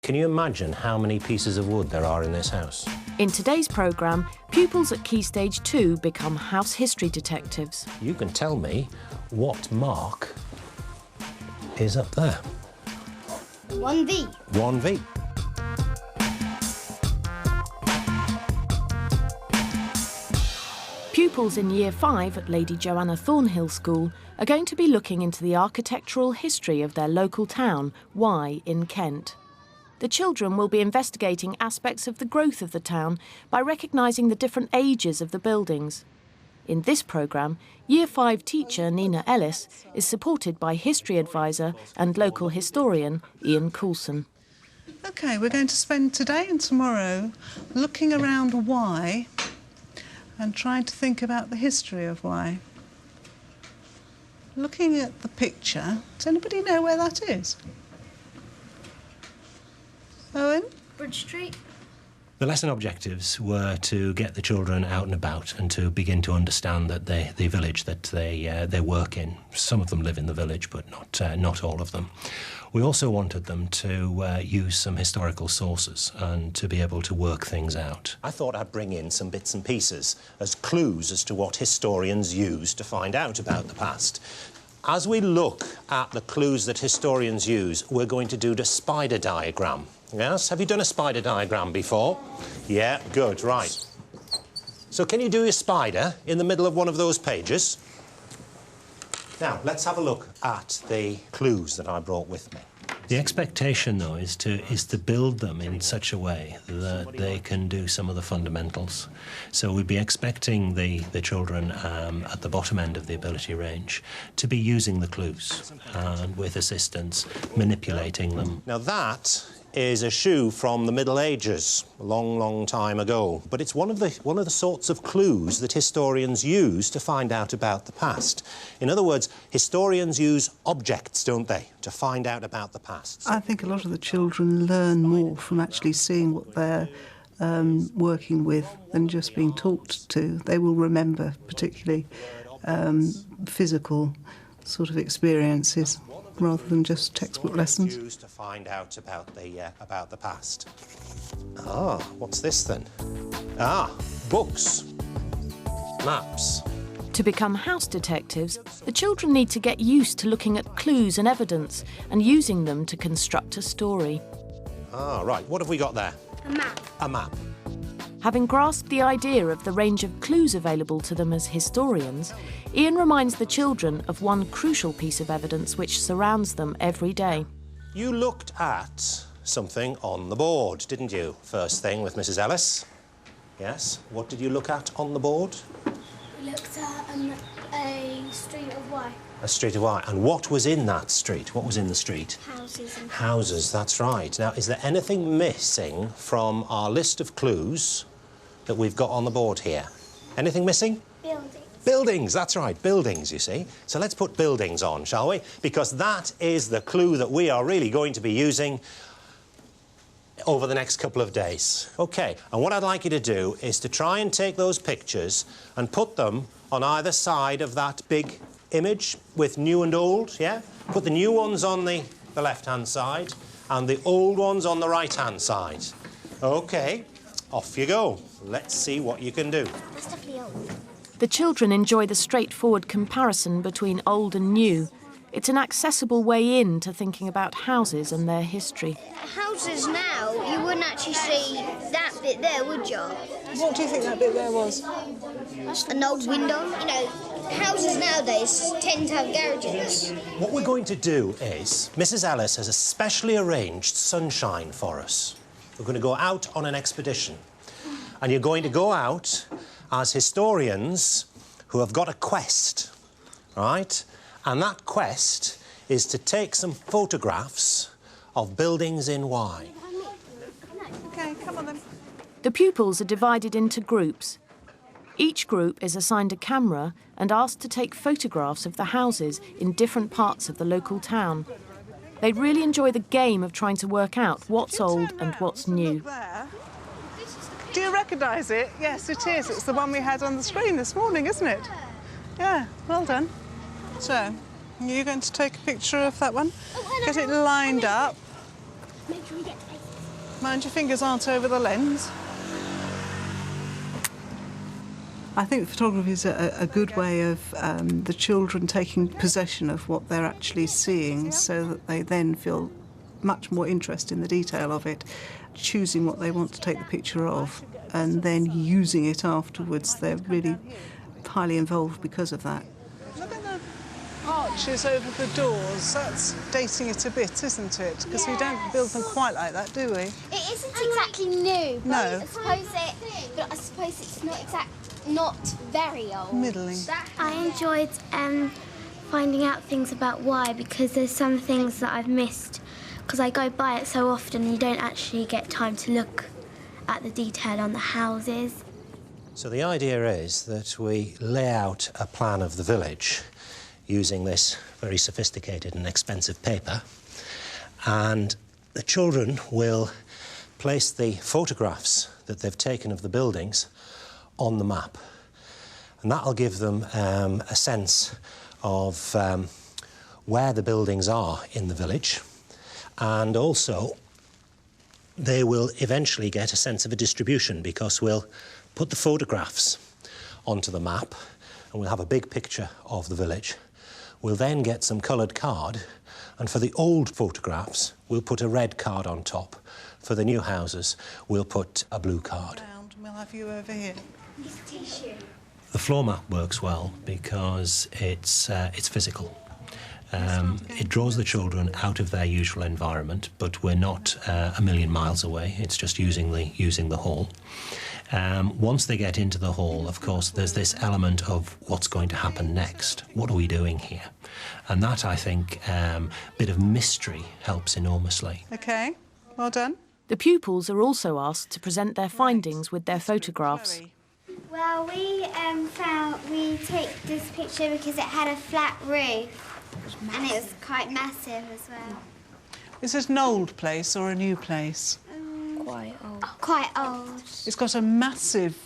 Can you imagine how many pieces of wood there are in this house? In today's programme, pupils at Key Stage 2 become house history detectives. You can tell me what mark is up there. 1V. 1V. Pupils in Year 5 at Lady Joanna Thornhill School are going to be looking into the architectural history of their local town, Wye, in Kent. The children will be investigating aspects of the growth of the town by recognising the different ages of the buildings. In this programme, Year 5 teacher Nina Ellis is supported by history advisor and local historian Ian Coulson. OK, we're going to spend today and tomorrow looking around Wye and trying to think about the history of Wye. Looking at the picture, does anybody know where that is? Owen? Bridge Street. The lesson objectives were to get the children out and about and to begin to understand that the village that they work in. Some of them live in the village, but not all of them. We also wanted them to use some historical sources and to be able to work things out. I thought I'd bring in some bits and pieces as clues as to what historians use to find out about the past. As we look at the clues that historians use, we're going to do the spider diagram. Yes? Have you done a spider diagram before? Yeah, good, right. So can you do your spider in the middle of one of those pages? Now, let's have a look at the clues that I brought with me. The expectation, though, is to build them in such a way that they can do some of the fundamentals. So we'd be expecting the children at the bottom end of the ability range to be using the clues and, with assistance, manipulating them. Now, that is a shoe from the Middle Ages, a long, long time ago. But it's one of the sorts of clues that historians use to find out about the past. In other words, historians use objects, don't they, to find out about the past. I think a lot of the children learn more from actually seeing what they're working with than just being talked to. They will remember particularly physical sort of experiences rather than just textbook lessons. Used to find out about the past. Ah, what's this then? Ah, books, maps. To become house detectives, the children need to get used to looking at clues and evidence and using them to construct a story. Ah, right. What have we got there? A map. A map. Having grasped the idea of the range of clues available to them as historians, Ian reminds the children of one crucial piece of evidence which surrounds them every day. You looked at something on the board, didn't you? First thing with Mrs. Ellis. Yes. What did you look at on the board? We looked at a street of Wye. A street of Wye. And what was in that street? What was in the street? Houses. And Houses, that's right. Now, is there anything missing from our list of clues that we've got on the board here? Anything missing? buildings. Buildings, that's right, buildings, you see. So let's put buildings on, shall we? Because that is the clue that we are really going to be using over the next couple of days. OK, and what I'd like you to do is to try and take those pictures and put them on either side of that big image with new and old, yeah? Put the new ones on the left-hand side and the old ones on the right-hand side. OK, off you go. Let's see what you can do. That's definitely old. The children enjoy the straightforward comparison between old and new. It's an accessible way in to thinking about houses and their history. Houses now, you wouldn't actually see that bit there, would you? What do you think that bit there was? An old window. You know, houses nowadays tend to have garages. What we're going to do is, Mrs. Ellis has a specially arranged sunshine for us. We're going to go out on an expedition. And you're going to go out as historians who have got a quest, right? And that quest is to take some photographs of buildings in Wye. OK, come on then. The pupils are divided into groups. Each group is assigned a camera and asked to take photographs of the houses in different parts of the local town. They really enjoy the game of trying to work out what's old and what's new. Do you recognise it? Yes, it is. It's the one we had on the screen this morning, isn't it? Yeah, well done. So, are you going to take a picture of that one? Get it lined up. Make sure we get face. Mind your fingers aren't over the lens. I think photography is a good way of the children taking possession of what they're actually seeing, so that they then feel much more interest in the detail of it, choosing what they want to take the picture of, and then using it afterwards. They're really highly involved because of that. Look at the arches over the doors. That's dating it a bit, isn't it? Because we don't build them quite like that, do we? It isn't exactly new. But No. I suppose it's not very old. Middling. I enjoyed finding out things about why, because there's some things that I've missed because I go by it so often you don't actually get time to look at the detail on the houses. So the idea is that we lay out a plan of the village using this very sophisticated and expensive paper, and the children will place the photographs that they've taken of the buildings on the map, and that'll give them a sense of where the buildings are in the village, and also they will eventually get a sense of a distribution, because we'll put the photographs onto the map and we'll have a big picture of the village. We'll then get some coloured card, and for the old photographs we'll put a red card on top. For the new houses we'll put a blue card. We'll have you over here. The floor map works well because it's physical. It draws the children out of their usual environment, but we're not a million miles away. It's just using the hall. Once they get into the hall, of course, there's this element of what's going to happen next. What are we doing here? And that, I think, bit of mystery helps enormously. OK, well done. The pupils are also asked to present their findings with their photographs. Well, we took this picture because it had a flat roof and it was quite massive as well. Is this an old place or a new place? Quite old. Quite old. It's got a massive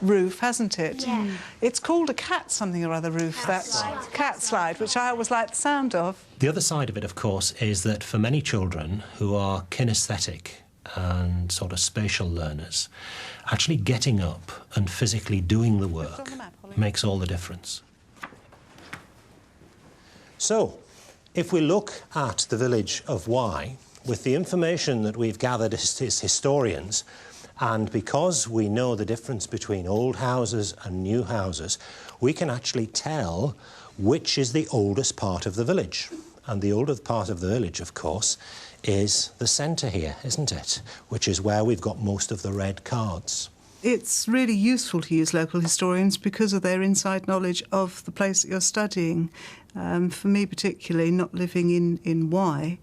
roof, hasn't it? Yeah. It's called a cat something or other roof, cat slide, which I always like the sound of. The other side of it, of course, is that for many children who are kinesthetic and sort of spatial learners, actually getting up and physically doing the work makes all the difference. So, if we look at the village of Wye, with the information that we've gathered as historians, and because we know the difference between old houses and new houses, we can actually tell which is the oldest part of the village. And the oldest part of the village, of course, is the centre here, isn't it? Which is where we've got most of the red cards. It's really useful to use local historians because of their inside knowledge of the place that you're studying. For me particularly, not living in Wye,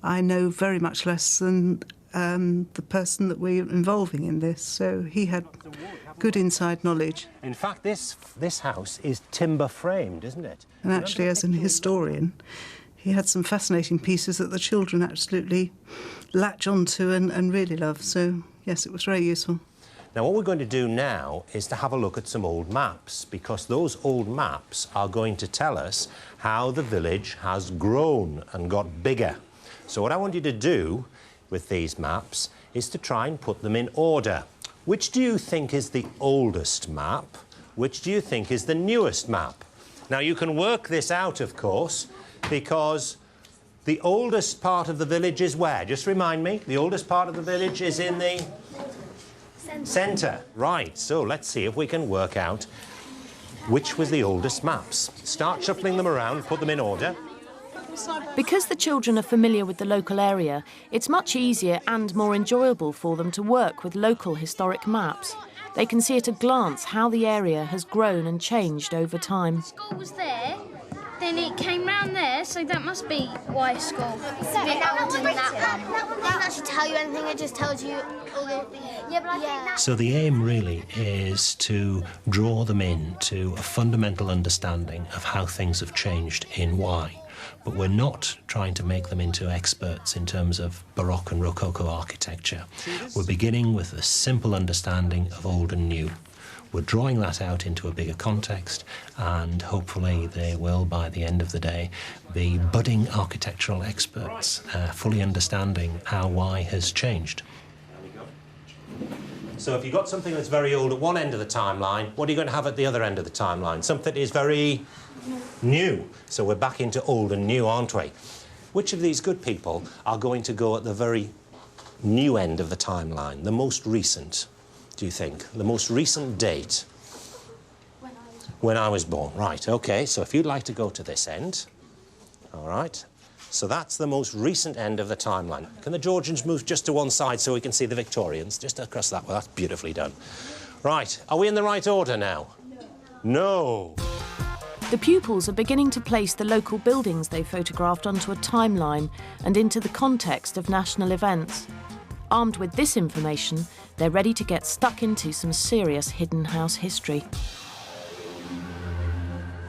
I know very much less than the person that we're involving in this, so he had good inside knowledge. In fact, this house is timber framed, isn't it? And actually, as an historian, he had some fascinating pieces that the children absolutely latch onto and really love. So, yes, it was very useful. Now, what we're going to do now is to have a look at some old maps, because those old maps are going to tell us how the village has grown and got bigger. So what I want you to do with these maps is to try and put them in order. Which do you think is the oldest map? Which do you think is the newest map? Now, you can work this out, of course, because the oldest part of the village is where? Just remind me. The oldest part of the village is in the centre. Right, so let's see if we can work out which was the oldest maps. Start shuffling them around, put them in order. Because the children are familiar with the local area, it's much easier and more enjoyable for them to work with local historic maps. They can see at a glance how the area has grown and changed over time. School was there, then it came round there, so that must be Wye School. So that one doesn't actually tell you anything, it just tells you all the... Yeah, but I think that... So the aim really is to draw them into a fundamental understanding of how things have changed in Wye. But we're not trying to make them into experts in terms of Baroque and Rococo architecture. We're beginning with a simple understanding of old and new. We're drawing that out into a bigger context, and hopefully they will, by the end of the day, be budding architectural experts, fully understanding how Wye has changed. So if you've got something that's very old at one end of the timeline, what are you going to have at the other end of the timeline? Something that is very new. So we're back into old and new, aren't we? Which of these good people are going to go at the very new end of the timeline, the most recent, do you think? The most recent date? When I was born. Right, OK. So if you'd like to go to this end, all right. So that's the most recent end of the timeline. Can the Georgians move just to one side so we can see the Victorians? Just across that way. That's beautifully done. Right, are we in the right order now? No. The pupils are beginning to place the local buildings they photographed onto a timeline and into the context of national events. Armed with this information, they're ready to get stuck into some serious hidden house history.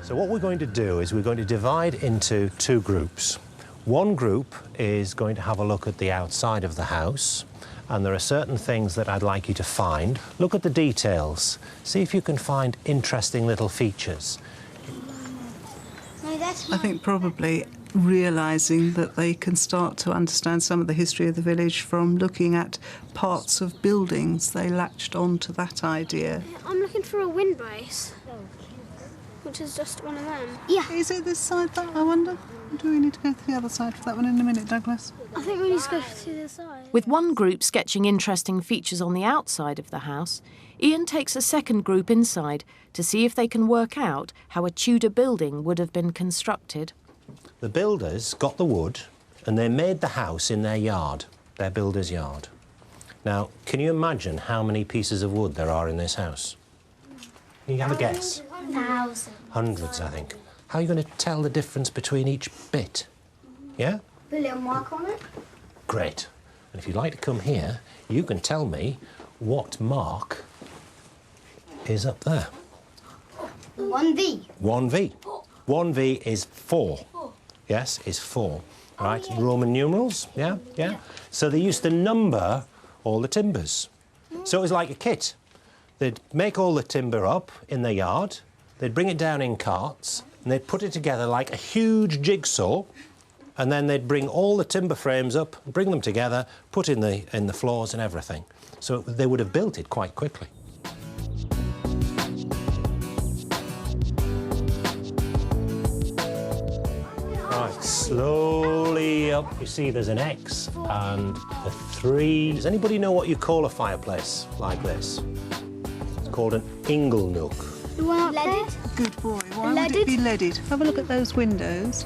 So what we're going to do is we're going to divide into two groups. One group is going to have a look at the outside of the house, and there are certain things that I'd like you to find. Look at the details. See if you can find interesting little features. I think probably realising that they can start to understand some of the history of the village from looking at parts of buildings. They latched on to that idea. I'm looking for a windbrace, which is just one of them. Yeah. Is it this side, that, I wonder? Do we need to go to the other side for that one in a minute, Douglas? I think we need to go to the other side. With one group sketching interesting features on the outside of the house, Ian takes a second group inside to see if they can work out how a Tudor building would have been constructed. The builders got the wood and they made the house in their yard, their builder's yard. Now, can you imagine how many pieces of wood there are in this house? Can you have a guess? 1,000. Hundreds, I think. How are you going to tell the difference between each bit? Yeah? Put a little mark on it. Great. And if you'd like to come here, you can tell me what mark is up there. 1V. 1V. 1V is 4. Yes, is 4. Right? Roman numerals, yeah? So they used to number all the timbers. So it was like a kit. They'd make all the timber up in their yard, they'd bring it down in carts, and they'd put it together like a huge jigsaw, and then they'd bring all the timber frames up, bring them together, put in the floors and everything. So they would have built it quite quickly. Right, slowly up. You see there's an X and a 3. Does anybody know what you call a fireplace like this? It's called an inglenook. The one up leaded? Good boy. Why would it be leaded? Have a look at those windows.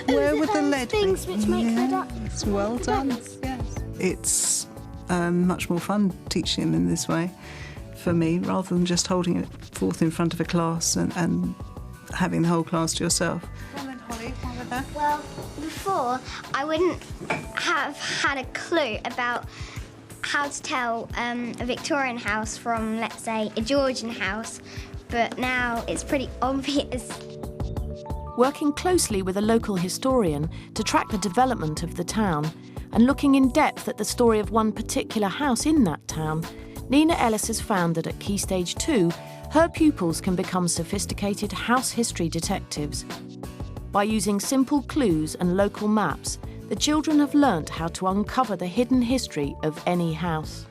Where would the lead be? Things which make the duck. It's well done. Yes. It's much more fun teaching them in this way for me, rather than just holding it forth in front of a class and having the whole class to yourself. Well then, Holly, what with that? Well, before, I wouldn't have had a clue about how to tell a Victorian house from, let's say, a Georgian house, but now it's pretty obvious. Working closely with a local historian to track the development of the town and looking in depth at the story of one particular house in that town, Nina Ellis has found that at Key Stage 2, her pupils can become sophisticated house history detectives. By using simple clues and local maps, the children have learnt how to uncover the hidden history of any house.